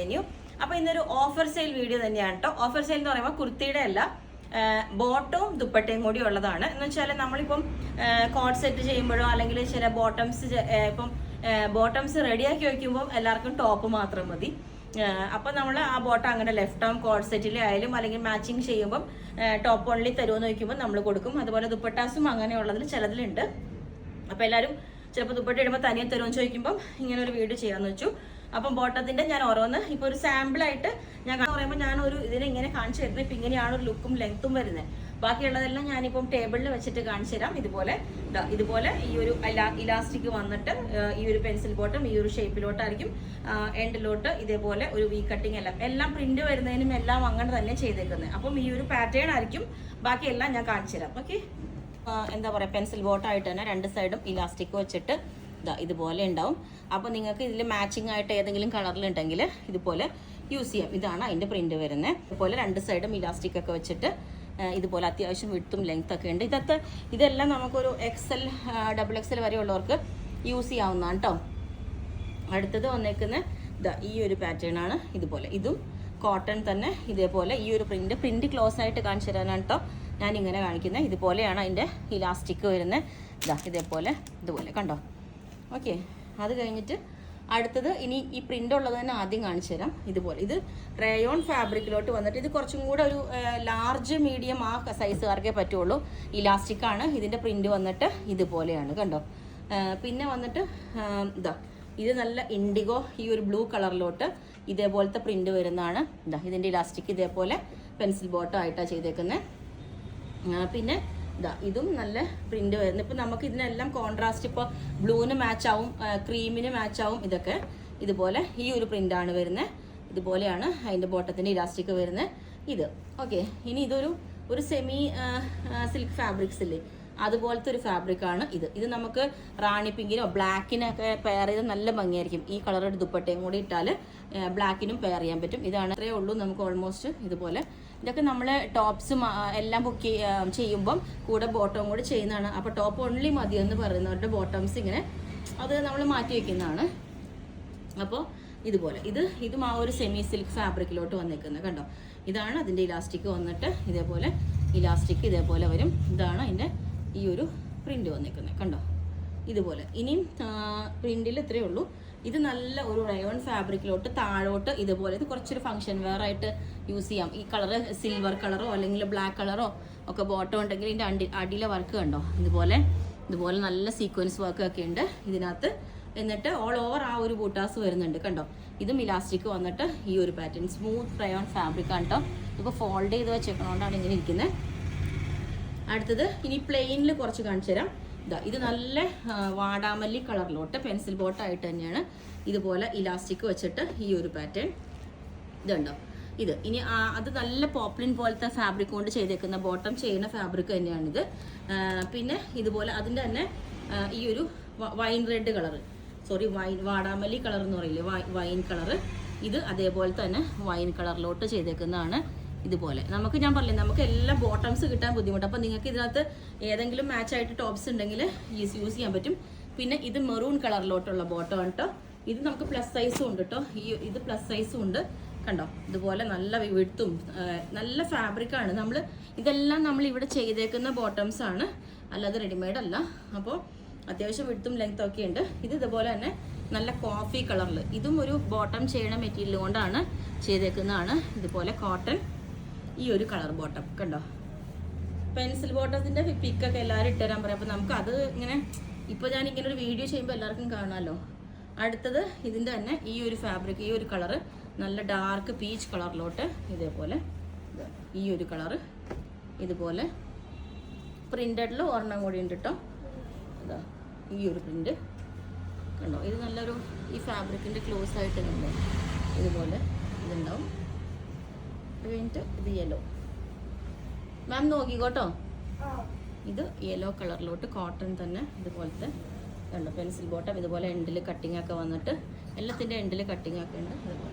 ജെന്യു. അപ്പോൾ ഇന്നൊരു offer sale video തന്നെയാണ് കേട്ടോ. ഓഫർ സെയിൽ എന്ന് പറയുമ്പോൾ കുർത്തിയുടെ അല്ല, ബോട്ടവും ദുപ്പട്ടയും കൂടി ഉള്ളതാണ്. എന്ന് വെച്ചാൽ നമ്മളിപ്പം കോട്ട് സെറ്റ് ചെയ്യുമ്പോഴോ അല്ലെങ്കിൽ ചില ബോട്ടംസ് ഇപ്പം ബോട്ടംസ് റെഡിയാക്കി വയ്ക്കുമ്പോൾ എല്ലാവർക്കും ടോപ്പ് മാത്രം മതി. അപ്പം നമ്മൾ ആ ബോട്ടം അങ്ങനെ ലെഫ്റ്റ് ആം കോട്ട് സെറ്റിൽ ആയാലും അല്ലെങ്കിൽ മാച്ചിങ് ചെയ്യുമ്പം ടോപ്പ് ഓൺലി തരുമെന്ന് വയ്ക്കുമ്പോൾ നമ്മൾ കൊടുക്കും. അതുപോലെ ദുപ്പട്ടാസും അങ്ങനെയുള്ളതിൽ ചിലതിലുണ്ട്. അപ്പോൾ എല്ലാവരും ചിലപ്പോൾ ദുപ്പട്ട ഇടുമ്പോൾ തനിയെ തരുമെന്ന് ചോദിക്കുമ്പം ഇങ്ങനെ ഒരു വീഡിയോ ചെയ്യാമെന്ന് വെച്ചു. അപ്പം ബോട്ടത്തിൻ്റെ ഞാൻ ഓരോന്ന് ഇപ്പോൾ ഒരു സാമ്പിളായിട്ട് ഞാൻ പറയുമ്പോൾ ഞാനൊരു ഇതിനെ ഇങ്ങനെ കാണിച്ചു തരുന്നത്. ഇപ്പം ഇങ്ങനെയാണ് ഒരു ലുക്കും ലെങ്ത്തും വരുന്നത്. ബാക്കിയുള്ളതെല്ലാം ഞാനിപ്പം ടേബിളിൽ വെച്ചിട്ട് കാണിച്ചു തരാം. ഇതുപോലെ ഈ ഒരു ഇലാസ്റ്റിക് വന്നിട്ട് ഈ ഒരു പെൻസിൽ ബോട്ടം ഈ ഒരു ഷേപ്പിലോട്ടായിരിക്കും. എൻഡിലോട്ട് ഇതേപോലെ ഒരു വി കട്ടിങ് എല്ലാം പ്രിന്റ് വരുന്നതിനും എല്ലാം അങ്ങനെ തന്നെ ചെയ്തേക്കുന്നത്. അപ്പം ഈ ഒരു പാറ്റേൺ ആയിരിക്കും. ബാക്കിയെല്ലാം ഞാൻ കാണിച്ചു തരാം. ഓക്കെ, എന്താ പറയുക, പെൻസിൽ ബോട്ടായിട്ട് തന്നെ രണ്ട് സൈഡും ഇലാസ്റ്റിക് വെച്ചിട്ട് ഇതുപോലെ ഉണ്ടാവും. അപ്പോൾ നിങ്ങൾക്ക് ഇതിൽ മാച്ചിങ് ആയിട്ട് ഏതെങ്കിലും കളറിലുണ്ടെങ്കിൽ ഇതുപോലെ യൂസ് ചെയ്യാം. ഇതാണ് അതിൻ്റെ പ്രിന്റ് വരുന്നത്. ഇതുപോലെ രണ്ട് സൈഡും ഇലാസ്റ്റിക് ഒക്കെ വെച്ചിട്ട് ഇതുപോലെ അത്യാവശ്യം വിഡ്ത്തും ലെങ്ത് ഒക്കെ ഉണ്ട്. ഇതെല്ലാം നമുക്കൊരു XL XXL വരെ ഉള്ളവർക്ക് യൂസ് ചെയ്യാവുന്നതാണ് കേട്ടോ. അടുത്തത് വന്നേക്കുന്ന ഈ ഒരു പാറ്റേൺ ആണ്. ഇതുപോലെ ഇതും കോട്ടൺ തന്നെ ഇതേപോലെ ഈ ഒരു പ്രിന്റ് ക്ലോസ് ആയിട്ട് കാണിച്ചു തരാനാണ് കേട്ടോ ഞാനിങ്ങനെ കാണിക്കുന്നത്. ഇതുപോലെയാണ് അതിൻ്റെ ഇലാസ്റ്റിക് വരുന്നത്. ഇതുപോലെ കണ്ടോ. ഓക്കെ, അത് കഴിഞ്ഞിട്ട് അടുത്തത് ഇനി ഈ പ്രിന്റ് ഉള്ളത് തന്നെ ആദ്യം കാണിച്ചു തരാം. ഇതുപോലെ ഇത് റേയോൺ ഫാബ്രിക്കിലോട്ട് വന്നിട്ട് ഇത് കുറച്ചും കൂടെ ഒരു ലാർജ് മീഡിയം ആ സൈസുകാർക്കേ പറ്റുള്ളൂ. ഇലാസ്റ്റിക് ആണ്. ഇതിൻ്റെ പ്രിന്റ് വന്നിട്ട് ഇതുപോലെയാണ് കണ്ടോ. പിന്നെ വന്നിട്ട് ഇത് നല്ല ഇൻഡിഗോ ഈ ഒരു ബ്ലൂ കളറിലോട്ട് ഇതേപോലത്തെ പ്രിന്റ് വരുന്നതാണ്. ഇതിൻ്റെ ഇലാസ്റ്റിക് ഇതേപോലെ പെൻസിൽ ബോട്ടം ആയിട്ടാണ് ചെയ്തേക്കുന്നത്. പിന്നെ ഇതും നല്ല പ്രിന്റ് വരുന്നത്. ഇപ്പം നമുക്ക് ഇതിനെല്ലാം കോൺട്രാസ്റ്റ്, ഇപ്പോൾ ബ്ലൂവിന് മാച്ച് ആവും, ക്രീമിന് മാച്ച് ആവും. ഇതൊക്കെ ഇതുപോലെ ഈ ഒരു പ്രിന്റാണ് വരുന്നത്. ഇതുപോലെയാണ് അതിൻ്റെ ബോട്ടത്തിൻ്റെ ഇലാസ്റ്റിക് വരുന്നത്. ഓക്കെ, ഇനി ഇതൊരു സെമി സിൽക്ക് ഫാബ്രിക്സ് ഇല്ലേ, അതുപോലത്തെ ഒരു ഫാബ്രിക്കാണ് ഇത് നമുക്ക് റാണി പിങ്കിനോ ബ്ലാക്കിനൊക്കെ പെയർ ചെയ്ത് നല്ല ഭംഗിയായിരിക്കും. ഈ കളറുടെ ദുപ്പട്ടയും കൂടി ഇട്ടാൽ ബ്ലാക്കിനും പെയർ ചെയ്യാൻ പറ്റും. ഇതാണ് അത്രയേ ഉള്ളൂ നമുക്ക് ഓൾമോസ്റ്റ്. ഇതുപോലെ ഇതൊക്കെ നമ്മൾ ടോപ്സും എല്ലാം ബുക്ക് ചെയ്യുമ്പം കൂടെ ബോട്ടവും കൂടി ചെയ്യുന്നതാണ്. അപ്പോൾ ടോപ്പ് ഓൺലി മതി എന്ന് പറയുന്നവരുടെ ബോട്ടംസ് ഇങ്ങനെ അത് നമ്മൾ മാറ്റി വയ്ക്കുന്നതാണ്. അപ്പോൾ ഇതുപോലെ ഇതും ആ ഒരു സെമി സിൽക്ക് ഫാബ്രിക്കിലോട്ട് വന്നേക്കുന്നത് കണ്ടോ. ഇതാണ് അതിൻ്റെ ഇലാസ്റ്റിക് വന്നിട്ട് ഇതേപോലെ ഇലാസ്റ്റിക് ഇതേപോലെ വരും. ഇതാണ് അതിൻ്റെ ഈ ഒരു പ്രിന്റ് വന്നേക്കുന്നത് കണ്ടോ. ഇതുപോലെ ഇനിയും പ്രിന്റിൽ ഇത്രയേ ഉള്ളൂ. ഇത് നല്ല ഒരു റയോൺ ഫാബ്രിക്കിലോട്ട് താഴോട്ട് ഇതുപോലെ ഇത് കുറച്ചൊരു ഫംഗ്ഷൻ വെയർ ആയിട്ട് യൂസ് ചെയ്യാം. ഈ കളറ് സിൽവർ കളറോ അല്ലെങ്കിൽ ബ്ലാക്ക് കളറോ ഒക്കെ ബോട്ടം ഉണ്ടെങ്കിൽ ഇതിൻ്റെ അടിയിലെ വർക്ക് കണ്ടോ. ഇതുപോലെ നല്ല സീക്വൻസ് വർക്ക് ഒക്കെ ഉണ്ട് ഇതിനകത്ത്. എന്നിട്ട് ഓൾ ഓവർ ആ ഒരു ബൂട്ടാസ് വരുന്നുണ്ട് കണ്ടോ. ഇതും ഇലാസ്റ്റിക് വന്നിട്ട് ഈ ഒരു പാറ്റേൺ സ്മൂത്ത് റയോൺ ഫാബ്രിക് ആണ് കേട്ടോ. ഇപ്പോൾ ഫോൾഡ് ചെയ്ത് വെച്ചേക്കണോണ്ടാണ് ഇങ്ങനെ ഇരിക്കുന്നത്. അടുത്തത് ഇനി പ്ലെയിനിൽ കുറച്ച് കാണിച്ചു തരാം. ഇത് നല്ല വാടാമല്ലി കളറിലോട്ട് പെൻസിൽ ബോട്ടായിട്ട് തന്നെയാണ് ഇതുപോലെ ഇലാസ്റ്റിക് വെച്ചിട്ട് ഈ ഒരു പാറ്റേൺ ഇതുണ്ടോ. ഇനി അത് നല്ല പോപ്ലിൻ പോലത്തെ ഫാബ്രിക് കൊണ്ട് ചെയ്തേക്കുന്ന ബോട്ടം ചെയ്യുന്ന ഫാബ്രിക് തന്നെയാണിത്. പിന്നെ ഇതുപോലെ അതിൻ്റെ തന്നെ ഈ ഒരു വൈൻ റെഡ് കളറ്, വാടാമല്ലി കളർ എന്ന് പറയില്ലേ, വൈൻ കളറ്. ഇത് അതേപോലെ തന്നെ വൈൻ കളറിലോട്ട് ചെയ്തേക്കുന്നതാണ്. ഇതുപോലെ ഞാൻ പറഞ്ഞില്ലേ നമുക്ക് എല്ലാ ബോട്ടംസ് കിട്ടാൻ ബുദ്ധിമുട്ട്. അപ്പോൾ നിങ്ങൾക്ക് ഇതിനകത്ത് ഏതെങ്കിലും മാച്ചായിട്ട് ടോപ്സ് ഉണ്ടെങ്കിൽ യൂസ് ചെയ്യാൻ പറ്റും. പിന്നെ ഇത് മെറൂൺ കളറിലോട്ടുള്ള ബോട്ടം ആണ് കേട്ടോ. ഇത് നമുക്ക് പ്ലസ് സൈസും ഉണ്ട് കേട്ടോ. ഇത് പ്ലസ് സൈസും ഉണ്ട് കണ്ടോ. ഇതുപോലെ നല്ല വിഡ്ത്തും നല്ല ഫാബ്രിക്കാണ്. ഇതെല്ലാം നമ്മൾ ഇവിടെ ചെയ്തേക്കുന്ന ബോട്ടംസ് ആണ്, അല്ലാതെ റെഡിമെയ്ഡ് അല്ല. അപ്പോൾ അത്യാവശ്യം വിഡ്ത്തും ലെങ്ത്തും ഒക്കെ ഉണ്ട്. ഇതുപോലെ തന്നെ നല്ല കോഫി കളറിൽ ഇതും ഒരു ബോട്ടം ചെയ്യണ മെറ്റീരിയൽ കൊണ്ടാണ് ചെയ്തേക്കുന്നതാണ്. ഇതുപോലെ കോട്ടൺ ഈ ഒരു കളർ ബോട്ടം കണ്ടോ. പെൻസിൽ ബോട്ടത്തിൻ്റെ പിക്കൊക്കെ എല്ലാവരും ഇട്ടുതരാൻ പറയാം. അപ്പോൾ നമുക്ക് അത് ഇങ്ങനെ ഇപ്പോൾ ഞാൻ ഇങ്ങനെ ഒരു വീഡിയോ ചെയ്യുമ്പോൾ എല്ലാവർക്കും കാണാമല്ലോ. അടുത്തത് ഇതിൻ്റെ തന്നെ ഈ ഒരു ഫാബ്രിക് ഈ ഒരു കളറ് നല്ല ഡാർക്ക് പീച്ച് കളറിലോട്ട് ഇതേപോലെ ഈ ഒരു കളറ് ഇതുപോലെ പ്രിൻ്റഡിൽ ഒരെണ്ണം കൂടി ഉണ്ട് കേട്ടോ. ഈ ഒരു പ്രിൻ്റ് കണ്ടോ. ഇത് നല്ലൊരു ഈ ഫാബ്രിക്കിൻ്റെ ക്ലോസ് ആയിട്ട് കണ്ടോ. ഇതുപോലെ ഇതുണ്ടാവും. കഴിഞ്ഞിട്ട് ഇത് യെല്ലോ മാം നോക്കിക്കോട്ടോ. ഇത് യെല്ലോ കളറിലോട്ട് കോട്ടൺ തന്നെ ഇതുപോലത്തെ കണ്ടോ പെൻസിൽ ബോട്ടം. ഇതുപോലെ എൻഡിൽ കട്ടിങ് ഒക്കെ വന്നിട്ട് എല്ലാത്തിൻ്റെ എൻഡിൽ കട്ടിങ് ഒക്കെ ഉണ്ട്. അതുപോലെ